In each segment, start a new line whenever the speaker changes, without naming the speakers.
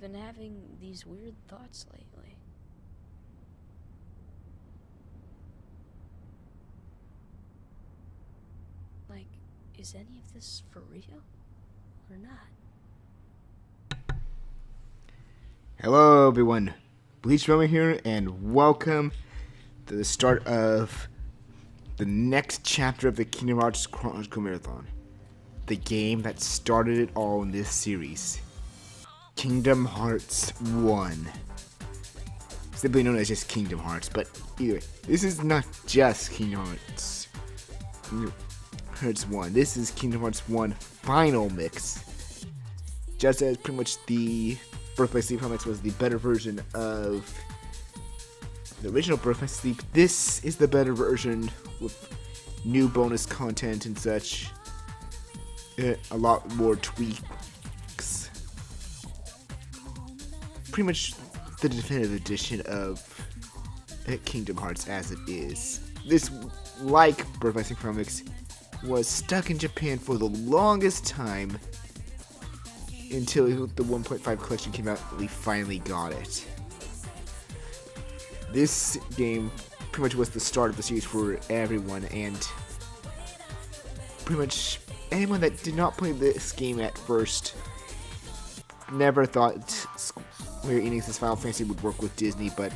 been having these weird thoughts lately. Like, is any of this for real? Or not?
Hello everyone, BleachBummer here, and welcome to the start of the next chapter of the Kingdom Hearts Chronicle Marathon. The game that started it all in this series. Kingdom Hearts 1. Simply known as just Kingdom Hearts, but either way, this is not just Kingdom Hearts 1. This is Kingdom Hearts 1 Final Mix. Just as pretty much the Birth by Sleep Mix was the better version of the original Birth by Sleep, this is the better version with new bonus content and such. A lot more tweaks. Pretty much the definitive edition of Kingdom Hearts as it is. This, like Birth by Sleep Mix, was stuck in Japan for the longest time until the 1.5 collection came out and we finally got it. This game pretty much was the start of the series for everyone, and pretty much anyone that did not play this game at first never thought Square Enix's Final Fantasy would work with Disney, but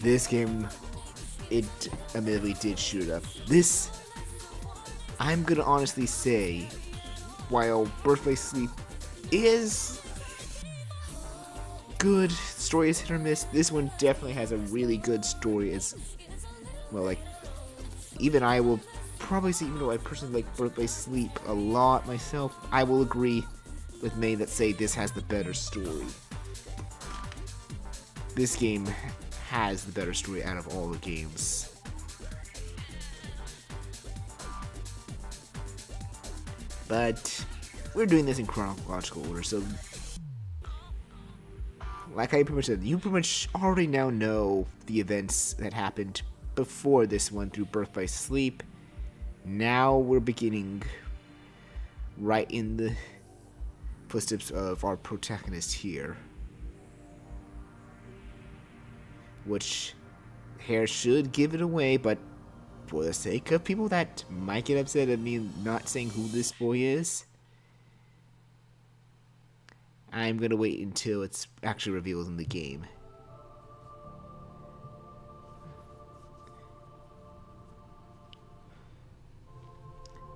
this game, it admittedly did shoot up. This, I'm gonna honestly say, while Birth by Sleep is good, story is hit or miss, this one definitely has a really good story as well. Like, even I will probably say, even though I personally like Birth by Sleep a lot myself, I will agree with many that say this has the better story. This game has the better story out of all the games. But we're doing this in chronological order, so like I pretty much said, you pretty much already now know the events that happened before this one through Birth by Sleep. Now we're beginning right in the footsteps of our protagonist here, which here should give it away, but for the sake of people that might get upset at me not saying who this boy is, I'm gonna wait until it's actually revealed in the game.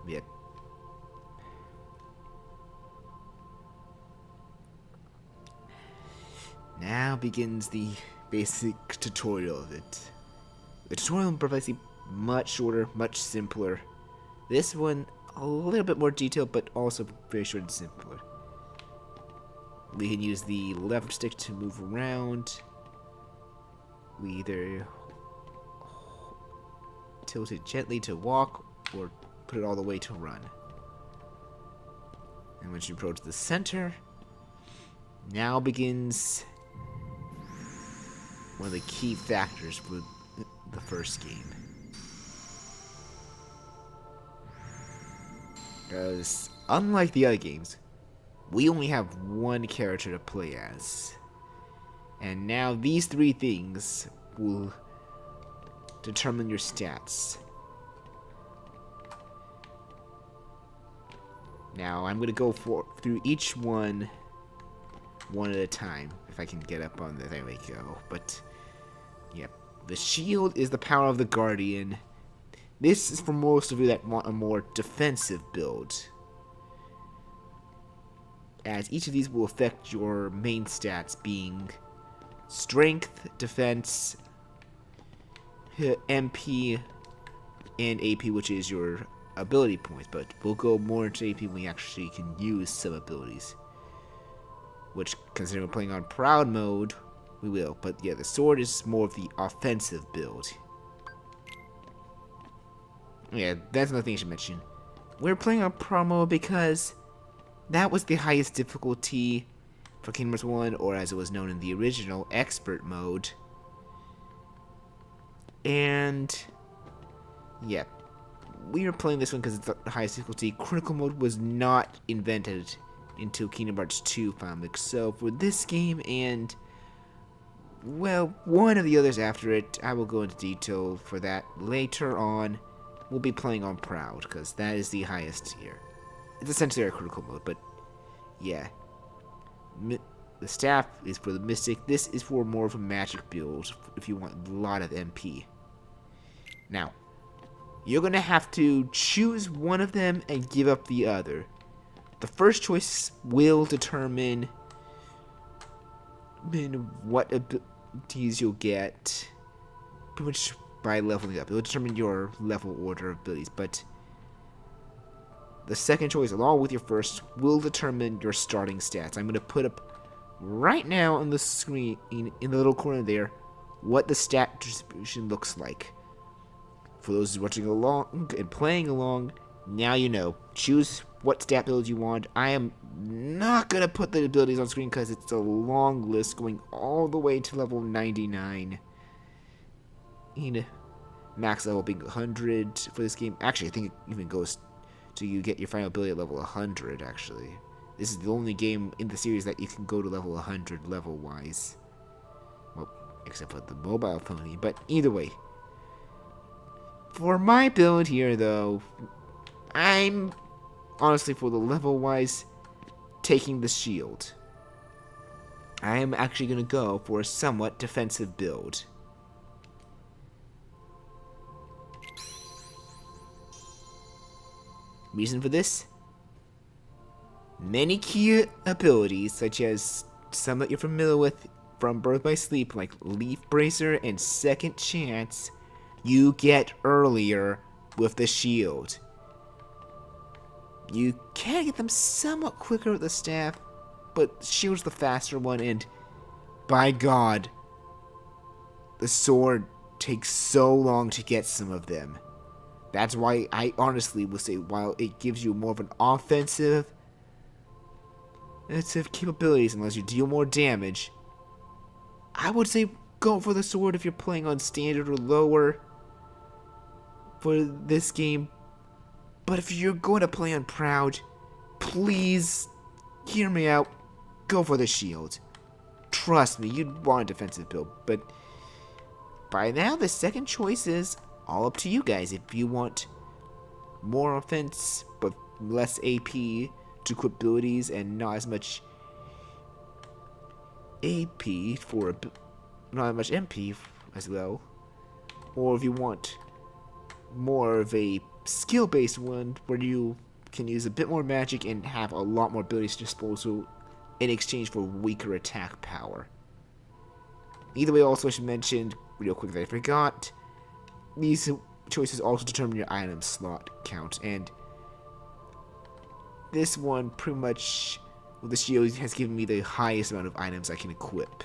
Yep. Now begins the basic tutorial of it. The tutorial in Birth by Sleep much shorter, much simpler. This one a little bit more detailed, but also very short and simpler. We can use the left stick to move around. We either tilt it gently to walk or put it all the way to run. And once you approach the center, now begins one of the key factors for the first game. Because unlike the other games, we only have one character to play as. And now these three things will determine your stats. Now I'm gonna go through each one at a time. If I can get up on there we go. But yep, the shield is the power of the Guardian. This is for most of you that want a more defensive build, as each of these will affect your main stats, being strength, defense, MP, and AP, which is your ability points, but we'll go more into AP when we actually can use some abilities, which, considering we're playing on Proud mode, we will. But yeah, the sword is more of the offensive build. Yeah, that's another thing I should mention. We're playing on Proud mode because that was the highest difficulty for Kingdom Hearts 1, or as it was known in the original, Expert mode. And yeah, we are playing this one because it's the highest difficulty. Critical mode was not invented until Kingdom Hearts 2 finally. So for this game and, well, one of the others after it, I will go into detail for that later on. We'll be playing on Proud, because that is the highest tier. It's essentially our critical mode, but yeah. The staff is for the Mystic. This is for more of a magic build if you want a lot of MP. Now, you're going to have to choose one of them and give up the other. The first choice will determine what abilities you'll get pretty much by leveling up. It will determine your level order of abilities, but the second choice, along with your first, will determine your starting stats. I'm going to put up right now on the screen, in the little corner there, what the stat distribution looks like. For those watching along and playing along, now you know. Choose what stat build you want. I am not going to put the abilities on screen because it's a long list going all the way to level 99. Max level being 100 for this game. Actually, I think it even goes to you get your final ability at level 100, actually. This is the only game in the series that you can go to level 100 level-wise. Well, except for the mobile phone. But either way. For my build here, though, I'm honestly, for the level-wise, taking the shield. I am actually going to go for a somewhat defensive build. Reason for this? Many key abilities, such as some that you're familiar with from Birth by Sleep, like Leaf Bracer and Second Chance, you get earlier with the shield. You can get them somewhat quicker with the staff, but shield's the faster one, and by God, the sword takes so long to get some of them. That's why I honestly will say, while it gives you more of an offensive capabilities, unless you deal more damage, I would say go for the sword if you're playing on standard or lower for this game. But if you're going to play on Proud, please hear me out. Go for the shield. Trust me, you'd want a defensive build. But by now, the second choice is all up to you guys. If you want more offense but less AP to equip abilities and not as much AP for not as much MP as well, or if you want more of a skill-based one where you can use a bit more magic and have a lot more abilities to disposal in exchange for weaker attack power. Either way, also I should mention real quick that I forgot, these choices also determine your item slot count, and this one pretty much with the shield has given me the highest amount of items I can equip,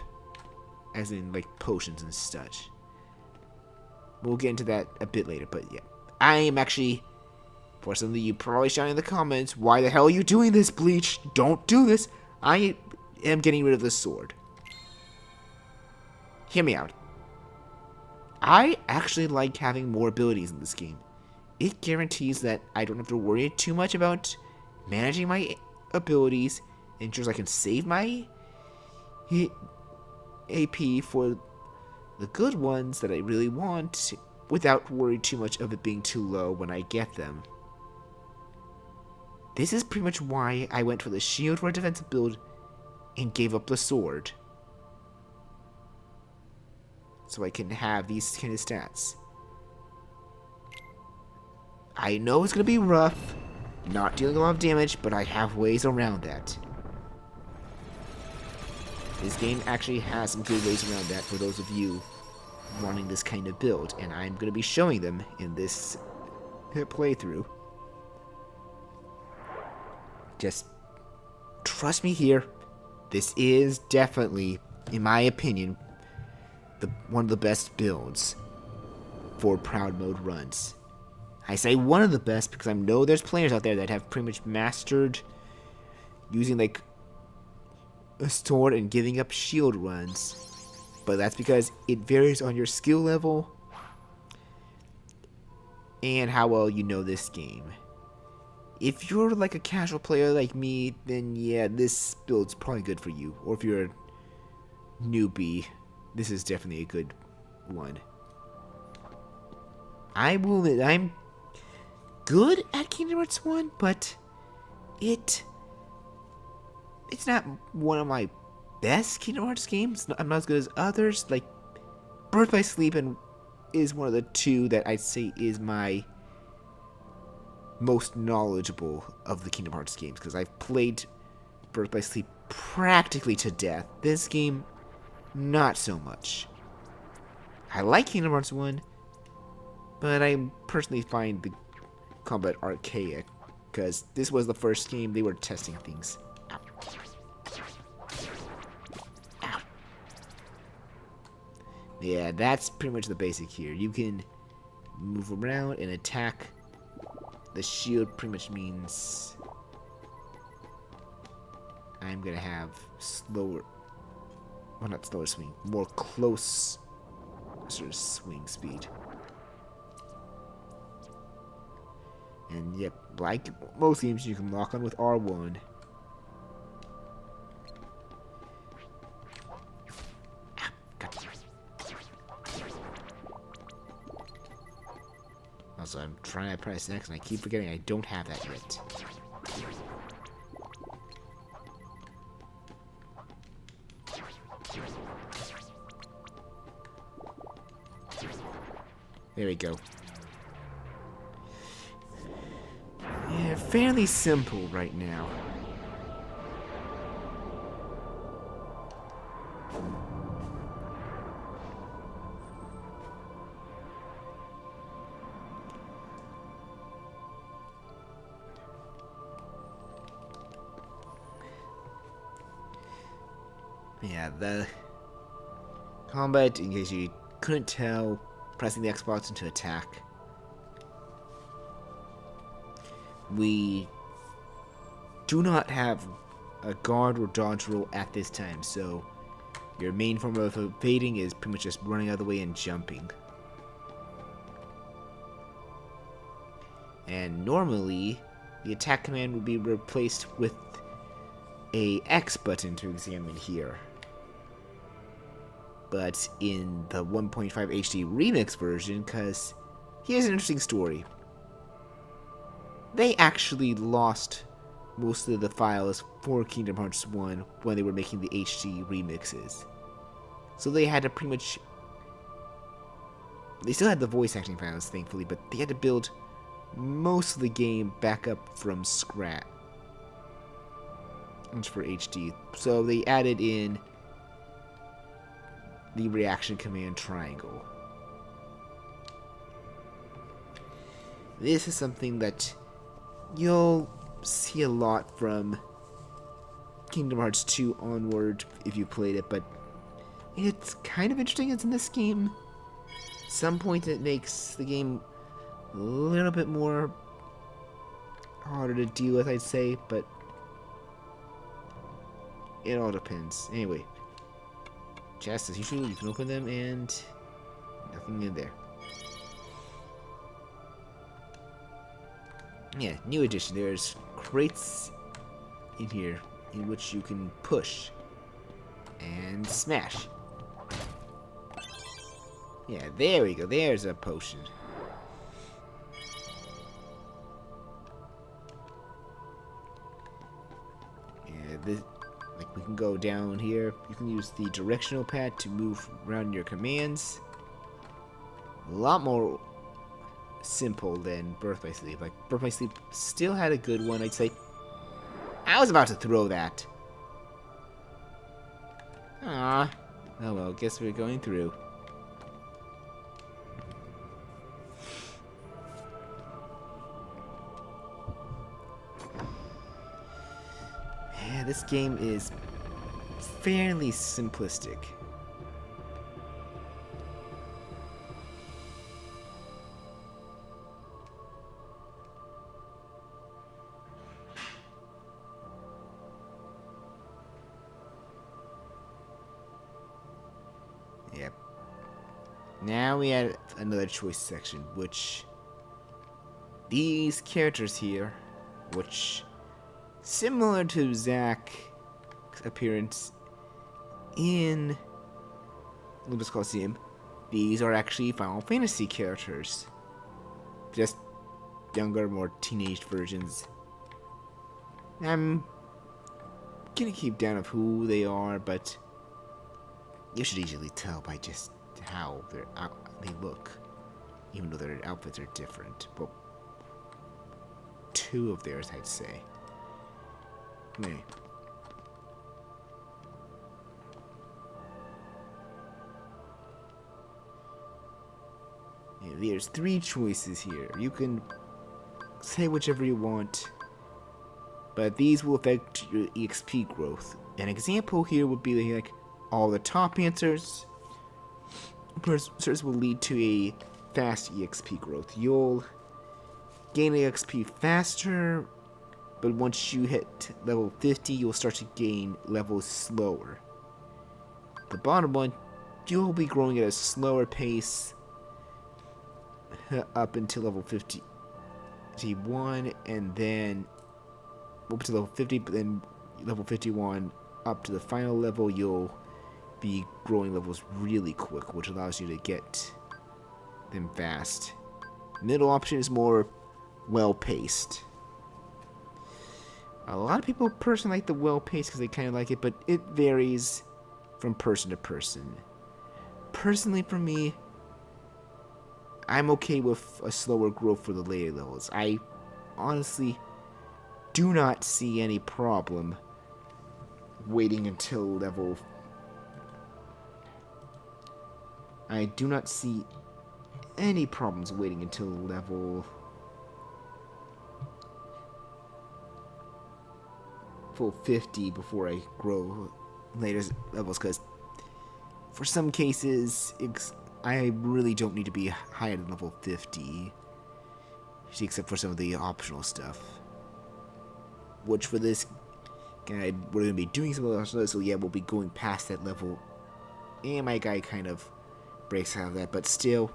as in like potions and such. We'll get into that a bit later, but yeah. I am actually, for some of you probably shouting in the comments, why the hell are you doing this, Bleach? Don't do this. I am getting rid of the sword. Hear me out. I actually like having more abilities in this game. It guarantees that I don't have to worry too much about managing my abilities, and ensures I can save my AP for the good ones that I really want without worrying too much of it being too low when I get them. This is pretty much why I went for the shield for a defensive build and gave up the sword, so I can have these kind of stats. I know it's going to be rough, not dealing a lot of damage, but I have ways around that. This game actually has some good ways around that for those of you wanting this kind of build, and I'm going to be showing them in this playthrough. Just trust me here. This is definitely, in my opinion, one of the best builds for Proud Mode runs. I say one of the best because I know there's players out there that have pretty much mastered using like a sword and giving up shield runs, but that's because it varies on your skill level and how well you know this game. If you're like a casual player like me, then yeah, this build's probably good for you. Or if you're a newbie, this is definitely a good one. I will admit, I'm good at Kingdom Hearts 1, but it's not one of my best Kingdom Hearts games. I'm not as good as others. Like, Birth by Sleep is one of the two that I'd say is my most knowledgeable of the Kingdom Hearts games, because I've played Birth by Sleep practically to death. This game, not so much. I like Kingdom Hearts 1, but I personally find the combat archaic, because this was the first game they were testing things. Ow. Ow. Yeah, that's pretty much the basic here. You can move around and attack. The shield pretty much means I'm gonna have slower, well, not slower swing, more close sort of swing speed. And yep, like most games, you can lock on with R1. Ah, gotcha. Also, I'm trying to press X and I keep forgetting I don't have that yet. There we go. Yeah, fairly simple right now. Yeah, the combat, in case you couldn't tell, pressing the X button to attack. We do not have a guard or dodge roll at this time, so your main form of evading is pretty much just running out of the way and jumping. And normally, the attack command would be replaced with a X button to examine here. But in the 1.5 HD remix version, because here's an interesting story. They actually lost most of the files for Kingdom Hearts 1 when they were making the HD remixes. So they had to pretty much... They still had the voice acting files, thankfully, but they had to build most of the game back up from scratch for HD. So they added in the reaction command triangle. This is something that you'll see a lot from Kingdom Hearts 2 onward if you played it, but it's kind of interesting. It's in this game. At some point it makes the game a little bit more harder to deal with, I'd say, but it all depends. Anyway, chests as usual, you can open them and nothing in there. Yeah, new addition. There's crates in here in which you can push and smash. Yeah, there we go. There's a potion. Yeah, this, like, we can go down here. You can use the directional pad to move around your commands. A lot more simple than Birth by Sleep. Like, Birth by Sleep still had a good one, I'd say. I was about to throw that. Ah. Oh well, guess we're going through. Yeah, this game is fairly simplistic. Yep. Now we have another choice section, which these characters here which, similar to Zack's appearance in Olympus Coliseum, these are actually Final Fantasy characters. Just younger, more teenage versions. I'm gonna keep down of who they are, but you should easily tell by just how they look, even though their outfits are different. Well, two of theirs, I'd say. Anyway. Yeah, there's 3 choices here. You can say whichever you want, but these will affect your EXP growth. An example here would be like all the top answers will lead to a fast EXP growth. You'll gain EXP faster, but once you hit level 50, you'll start to gain levels slower. The bottom one, you'll be growing at a slower pace up until level 51, and then up to level 50, but then level 51 up to the final level, you'll be growing levels really quick, which allows you to get them fast. Middle option is more well-paced. A lot of people personally like the well-paced because they kind of like it, but it varies from person to person. Personally, for me, I'm okay with a slower growth for the later levels. I honestly do not see any problem waiting until level... I do not see any problems waiting until level 50 before I grow later levels, because for some cases I really don't need to be higher than level 50, except for some of the optional stuff, which for this guide we're going to be doing some of those, so yeah, we'll be going past that level, and my guy kind of breaks out of that, but still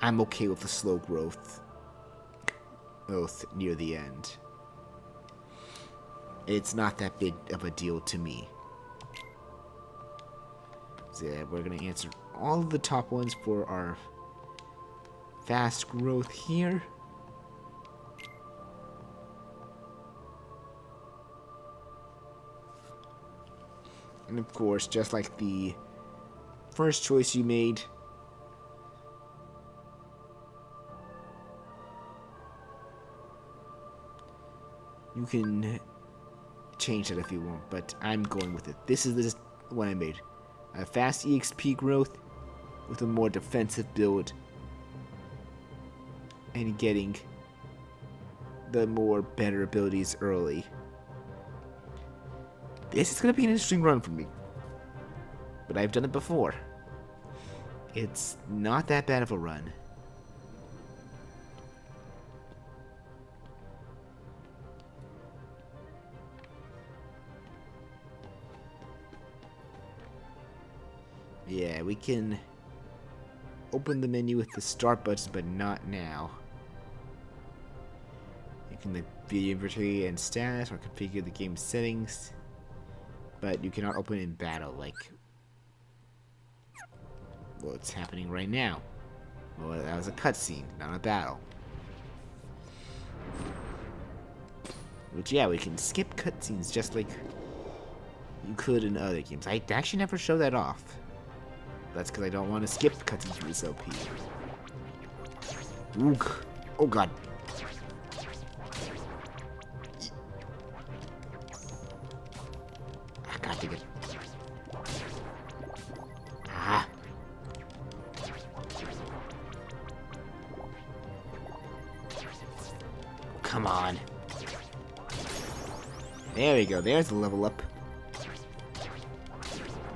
I'm okay with the slow growth near the end. It's not that big of a deal to me. So yeah, we're going to answer all of the top ones for our fast growth here. And of course, just like the first choice you made, you can change that if you want, but I'm going with it. This is the one I made. A fast EXP growth with a more defensive build and getting the more better abilities early. This is going to be an interesting run for me, but I've done it before. It's not that bad of a run. Yeah, we can open the menu with the start button, but not now. You can like view inventory and status or configure the game settings, but you cannot open in battle like what's happening right now. Well, that was a cutscene, not a battle. Which, yeah, we can skip cutscenes just like you could in other games. I actually never show that off. That's because I don't want to skip cutscenes for this OP. Ook. Oh god. I gotta take it. Ah. Come on. There we go. There's the level up.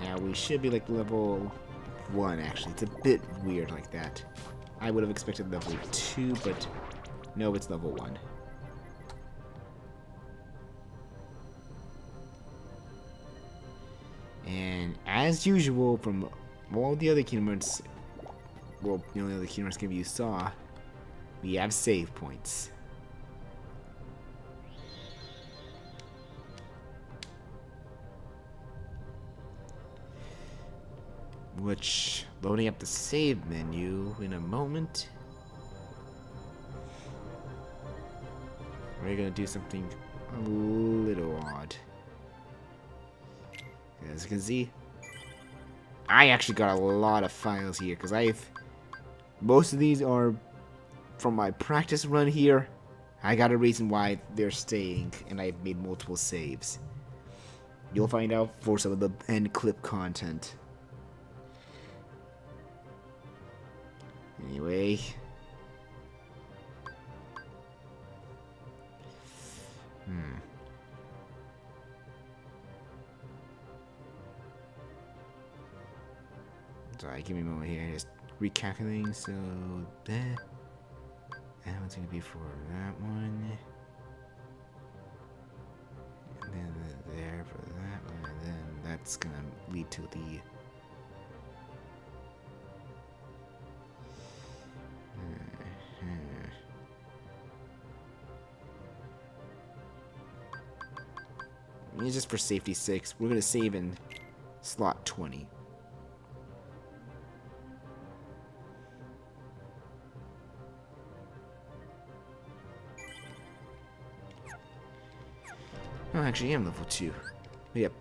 Now we should be like level 1, actually. It's a bit weird like that. I would have expected level 2, but no, it's level 1. And as usual, from all the other Kingdom Hearts, well, the only other Kingdom Hearts game you saw, we have save points. which loading up the save menu in a moment. We're gonna do something a little odd. As you can see, I actually got a lot of files here because most of these are from my practice run here. I got a reason why they're staying, and I've made multiple saves. You'll find out for some of the end clip content. Anyway. Sorry, give me a moment here. Just recalculating. So that one's gonna be for that one, and then there for that one, and then that's gonna lead to the. Just for safety's sake, we're gonna save in slot 20. Oh, actually, I am level 2. Yep.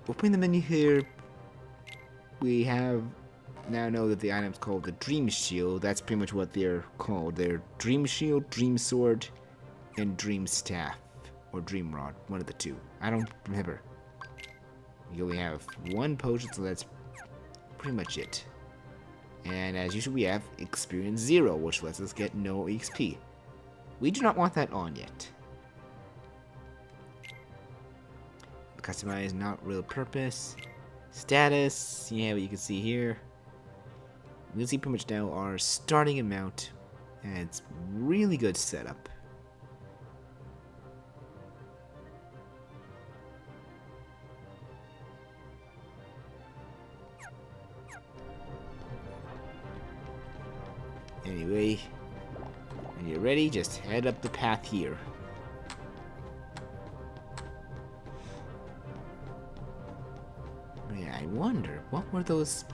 Opening the menu here, we have now know that the item's called the Dream Shield. That's pretty much what they're called. They're Dream Shield, Dream Sword, and Dream Staff. Or Dream Rod. One of the two. I don't remember. You only have one potion, so that's pretty much it. And as usual, we have Experience 0, which lets us get no XP. We do not want that on yet. Customize, not real purpose. Status, yeah, what you can see here. You can see pretty much now our starting amount, and it's really good setup. Anyway, when you're ready, just head up the path here. Yeah, I wonder, what were those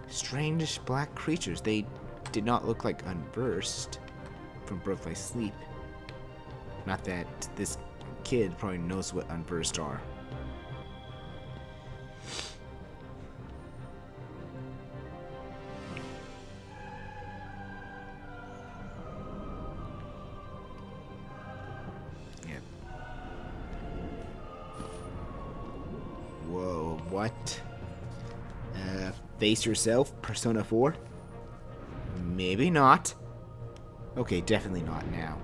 strange black creatures? They did not look like Unversed from Broke by Sleep. Not that this kid probably knows what Unversed are. Whoa, what? Face yourself, Persona 4? Maybe not. Okay, definitely not now.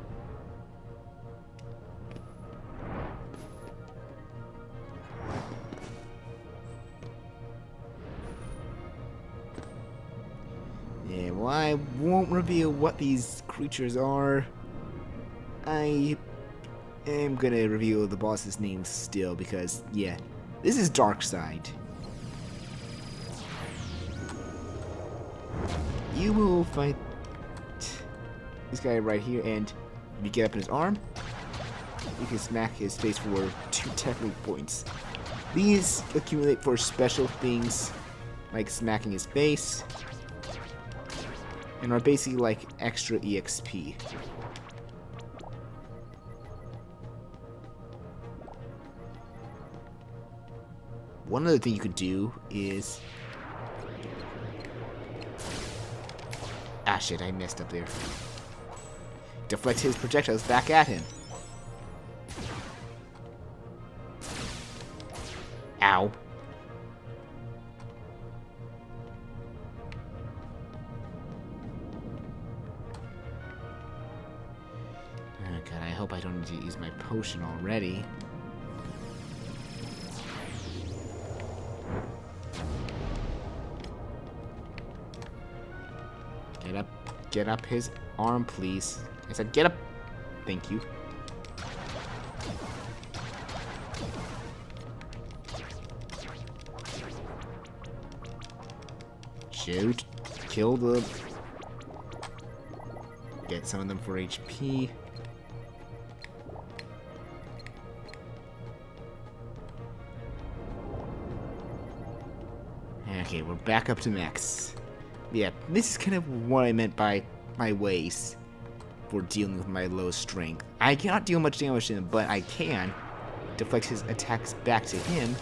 Yeah, well, I won't reveal what these creatures are. I am gonna reveal the boss's name still because, yeah, this is Darkside. You will fight this guy right here, and if you get up in his arm, you can smack his face for 2 technique points. These accumulate for special things, like smacking his face, and are basically like extra EXP. One other thing you could do is... Ah shit, I messed up there. Deflect his projectiles back at him. Ow. Oh god, I hope I don't need to use my potion already. Get up his arm, please. I said get up. Thank you. Shoot. Kill the... Get some of them for HP. Okay, we're back up to max. Yeah, this is kind of what I meant by my ways for dealing with my low strength. I cannot deal much damage to him, but I can deflect his attacks back to him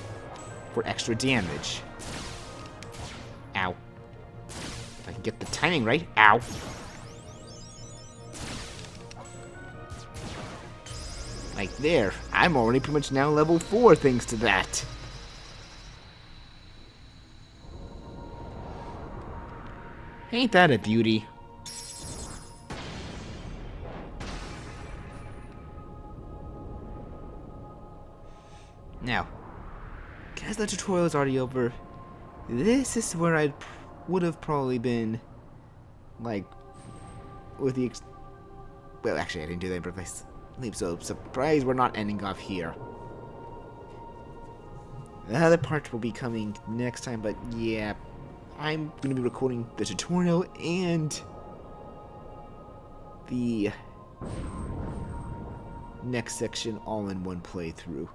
for extra damage. Ow. If I can get the timing right. Ow. Like there. I'm already pretty much now level 4 thanks to that. Ain't that a beauty? Now, as the tutorial is already over, this is where I would have probably been, like, with the well, actually I didn't do that, but if I leave, so surprised we're not ending off here. The other part will be coming next time, but yeah, I'm going to be recording the tutorial and the next section all in one playthrough.